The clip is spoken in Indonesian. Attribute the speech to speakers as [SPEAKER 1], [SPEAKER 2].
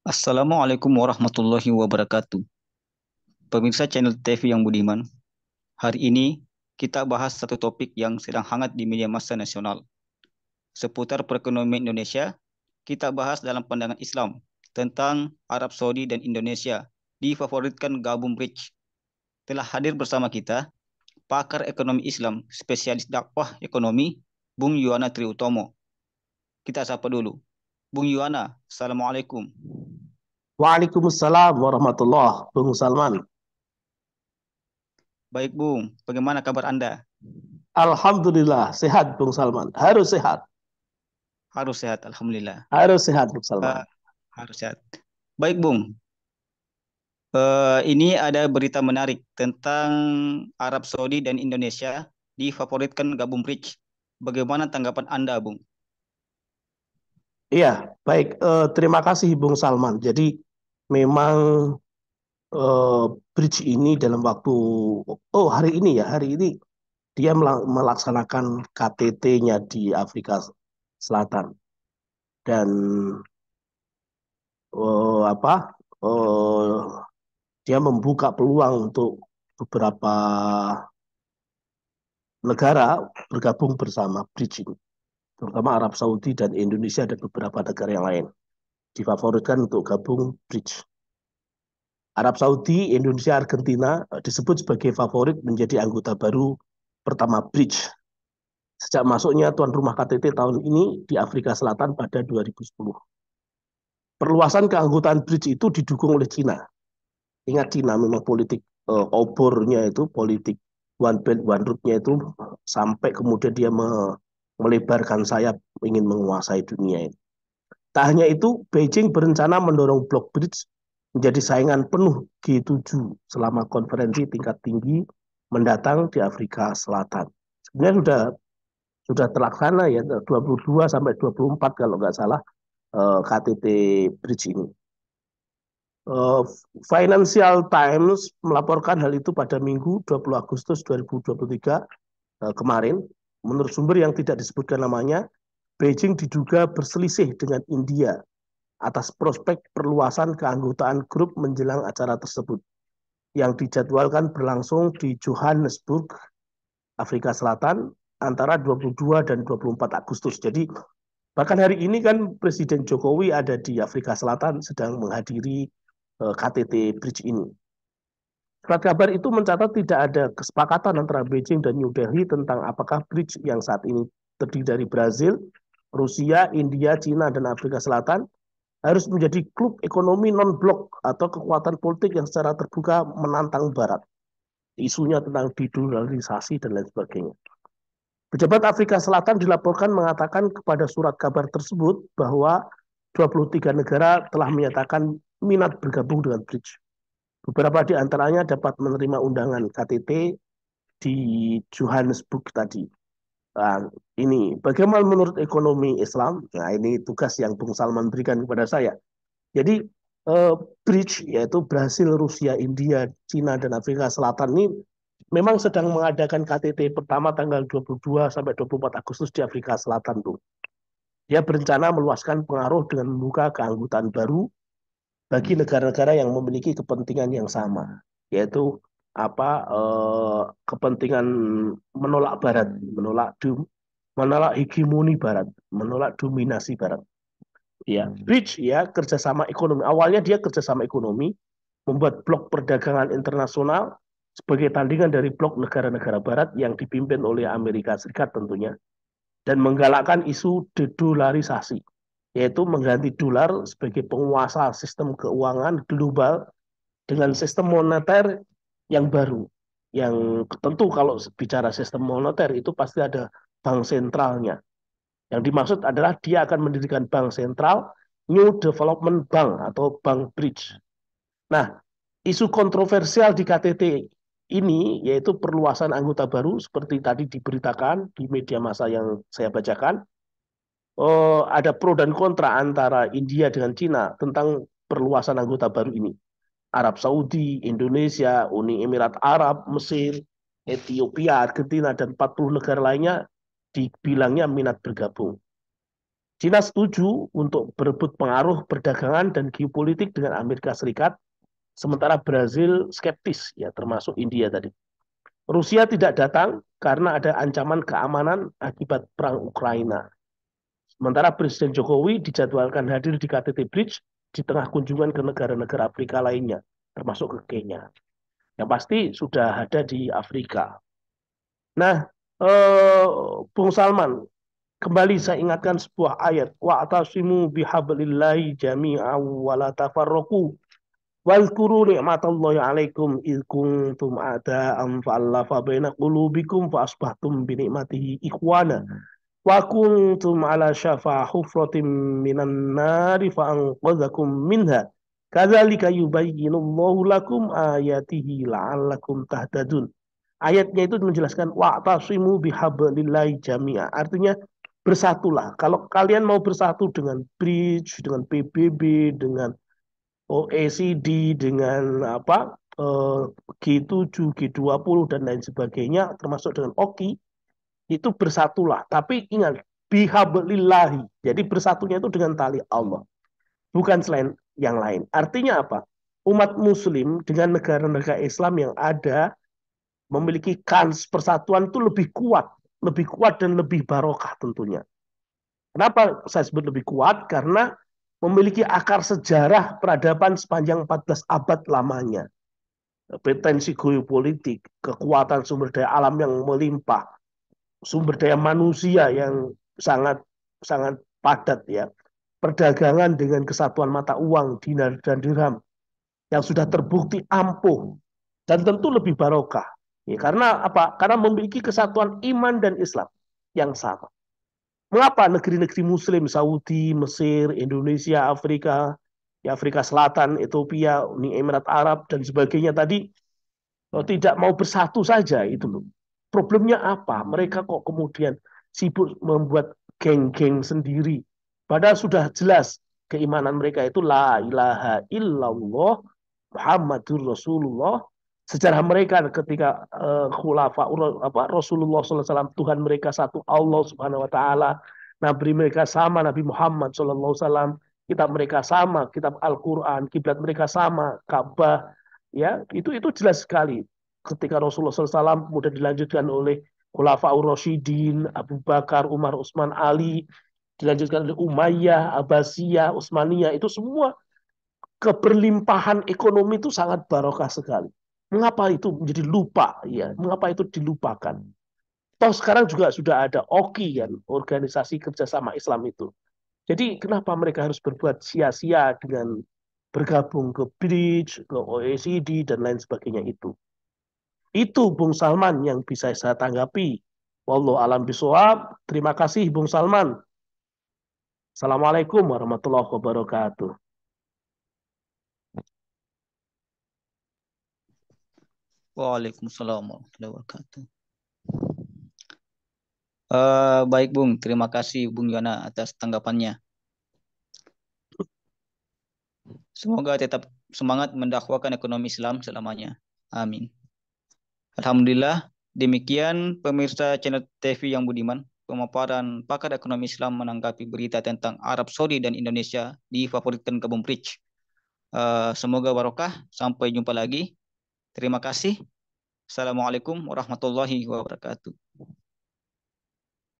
[SPEAKER 1] Assalamualaikum warahmatullahi wabarakatuh. Pemirsa channel TV yang budiman, hari ini kita bahas satu topik yang sedang hangat di media massa nasional. Seputar perekonomian Indonesia, kita bahas dalam pandangan Islam tentang Arab Saudi dan Indonesia difavoritkan gabung bridge. Telah hadir bersama kita pakar ekonomi Islam, spesialis dakwah ekonomi, Bung Yuwana Triutomo. Kita sapa dulu. Bung Yuwana, Assalamualaikum.
[SPEAKER 2] Waalaikumsalam warahmatullah, Bung Salman.
[SPEAKER 1] Baik Bung, bagaimana kabar Anda?
[SPEAKER 2] Alhamdulillah, sehat Bung Salman. Harus sehat.
[SPEAKER 1] Harus sehat, Alhamdulillah.
[SPEAKER 2] Harus sehat Bung
[SPEAKER 1] Eh,
[SPEAKER 2] Salman.
[SPEAKER 1] harus sehat. Baik, Bung. Ini ada berita menarik tentang Arab Saudi dan Indonesia difavoritkan gabung bridge. Bagaimana tanggapan Anda, Bung?
[SPEAKER 2] Iya, baik. Terima kasih Bung Salman. Jadi memang eh, bridge ini dalam waktu, oh hari ini ya, hari ini dia melaksanakan KTT-nya di Afrika Selatan. Dan apa? eh, Dia membuka peluang untuk beberapa negara bergabung bersama bridge ini, terutama Arab Saudi dan Indonesia dan beberapa negara yang lain difavoritkan untuk gabung bridge. Arab Saudi, Indonesia, Argentina disebut sebagai favorit menjadi anggota baru pertama bridge sejak masuknya tuan rumah KTT tahun ini di Afrika Selatan pada 2010. Perluasan keanggotaan bridge itu didukung oleh Cina. Ingat Cina memang politik obornya itu, politik one belt one road-nya itu sampai kemudian dia melebarkan sayap ingin menguasai dunia ini. Tak hanya itu, Beijing berencana mendorong blok bridge menjadi saingan penuh G7 selama konferensi tingkat tinggi mendatang di Afrika Selatan. Sebenarnya sudah terlaksana ya 22 sampai 24 kalau nggak salah KTT Bridge ini. Eh, Financial Times melaporkan hal itu pada Minggu 20 Agustus 2023 kemarin. Menurut sumber yang tidak disebutkan namanya, Beijing diduga berselisih dengan India atas prospek perluasan keanggotaan grup menjelang acara tersebut yang dijadwalkan berlangsung di Johannesburg, Afrika Selatan antara 22 dan 24 Agustus. Jadi bahkan hari ini kan Presiden Jokowi ada di Afrika Selatan sedang menghadiri KTT Bridge ini. Surat kabar itu mencatat tidak ada kesepakatan antara Beijing dan New Delhi tentang apakah bridge yang saat ini terdiri dari Brazil, Rusia, India, Cina, dan Afrika Selatan harus menjadi klub ekonomi non-blok atau kekuatan politik yang secara terbuka menantang Barat. Isunya tentang dedolarisasi dan lain sebagainya. Pejabat Afrika Selatan dilaporkan mengatakan kepada surat kabar tersebut bahwa 23 negara telah menyatakan minat bergabung dengan bridge. Beberapa di antaranya dapat menerima undangan KTT di Johannesburg tadi. Nah, ini bagaimana menurut ekonomi Islam? Nah, ini tugas yang Bung Salman berikan kepada saya. Jadi eh, bridge yaitu Brasil, Rusia, India, Cina dan Afrika Selatan ini memang sedang mengadakan KTT pertama tanggal 22 sampai 24 Agustus di Afrika Selatan tuh. Dia berencana meluaskan pengaruh dengan membuka keanggotaan baru bagi negara-negara yang memiliki kepentingan yang sama, yaitu kepentingan menolak Barat, menolak hegemoni Barat, menolak dominasi Barat. Ya, bridge ya kerjasama ekonomi. Awalnya dia kerjasama ekonomi, membuat blok perdagangan internasional sebagai tandingan dari blok negara-negara Barat yang dipimpin oleh Amerika Serikat tentunya, dan menggalakkan isu dedolarisasi, yaitu mengganti dolar sebagai penguasa sistem keuangan global dengan sistem moneter yang baru. Yang tentu kalau bicara sistem moneter itu pasti ada bank sentralnya. Yang dimaksud adalah dia akan mendirikan bank sentral, New Development Bank atau Bank Bridge. Nah, isu kontroversial di KTT ini yaitu perluasan anggota baru seperti tadi diberitakan di media massa yang saya bacakan. Ada pro dan kontra antara India dengan Cina tentang perluasan anggota baru ini. Arab Saudi, Indonesia, Uni Emirat Arab, Mesir, Ethiopia, Argentina, dan 40 negara lainnya dibilangnya minat bergabung. Cina setuju untuk berebut pengaruh perdagangan dan geopolitik dengan Amerika Serikat, sementara Brazil skeptis, ya termasuk India tadi. Rusia tidak datang karena ada ancaman keamanan akibat perang Ukraina. Sementara Presiden Jokowi dijadwalkan hadir di KTT Bridge di tengah kunjungan ke negara-negara Afrika lainnya, termasuk ke Kenya. Yang pasti sudah ada di Afrika. Nah, eh, Bung Salman, kembali saya ingatkan sebuah ayat. Wa'tasimu bihablillahi jami'an wa la tafarraqu. Wazkuru ni'matallahi 'alaikum id kuntum a'da'an fa'alafa baina qulubikum fa asbahtum bi ni'matihi ikhwana wa kuntum 'ala syafa hufratin minan nari fa anqadzakum minha. Kadzalika yubayyinullahu lakum ayatihi la'allakum tahtadun. Ayatnya itu menjelaskan wa'tasimu bihablillahi jami'a. Artinya bersatulah. Kalau kalian mau bersatu dengan Bridge, dengan PBB, dengan OECD, dengan G7, G20 dan lain sebagainya, termasuk dengan OKI, itu bersatulah. Tapi ingat, bihablillahi. Jadi bersatunya itu dengan tali Allah, bukan selain yang lain. Artinya apa? Umat Muslim dengan negara-negara Islam yang ada memiliki kans persatuan itu lebih kuat dan lebih barokah tentunya. Kenapa saya sebut lebih kuat? Karena memiliki akar sejarah peradaban sepanjang 14 abad lamanya. Potensi geopolitik, kekuatan sumber daya alam yang melimpah, sumber daya manusia yang sangat sangat padat ya. Perdagangan dengan kesatuan mata uang, dinar dan dirham yang sudah terbukti ampuh dan tentu lebih barokah. Ya, karena apa? Karena memiliki kesatuan iman dan Islam yang sama. Mengapa negeri-negeri Muslim, Saudi, Mesir, Indonesia, Afrika, ya Afrika Selatan, Ethiopia, Uni Emirat Arab dan sebagainya tadi tidak mau bersatu saja itu loh. Problemnya apa? Mereka kok kemudian sibuk membuat geng-geng sendiri. Padahal sudah jelas keimanan mereka itu la ilaha illallah Muhammadur Rasulullah. Sejarah mereka ketika khulafa Rasulullah SAW, Tuhan mereka satu, Allah Subhanahu Wa Taala, Nabi mereka sama, Nabi Muhammad SAW, kitab mereka sama, kitab Al-Quran, kiblat mereka sama, Ka'bah, ya itu jelas sekali. Ketika Rasulullah SAW kemudian dilanjutkan oleh Khulafaur Rasyidin, Abu Bakar, Umar, Utsman, Ali, dilanjutkan oleh Umayyah, Abbasiyah, Utsmaniyah, itu semua keberlimpahan ekonomi itu sangat barokah sekali. Mengapa itu menjadi lupa? Ya, mengapa itu dilupakan? Toh sekarang juga sudah ada OKI kan, organisasi kerjasama Islam itu. Jadi kenapa mereka harus berbuat sia-sia dengan bergabung ke Bridge, ke OECD dan lain sebagainya itu? Itu Bung Salman yang bisa saya tanggapi. Wallahu alam bisawab. Terima kasih Bung Salman. Assalamualaikum warahmatullahi wabarakatuh.
[SPEAKER 1] Waalaikumsalam warahmatullahi wabarakatuh. Baik Bung, terima kasih Bung Yona atas tanggapannya. Semoga tetap semangat mendakwakan ekonomi Islam selamanya. Amin. Alhamdulillah, demikian pemirsa channel TV yang budiman, pemaparan pakar ekonomi Islam menanggapi berita tentang Arab Saudi dan Indonesia difavoritkan ke Bridge. Semoga barokah. Sampai jumpa lagi. Terima kasih. Assalamualaikum warahmatullahi wabarakatuh.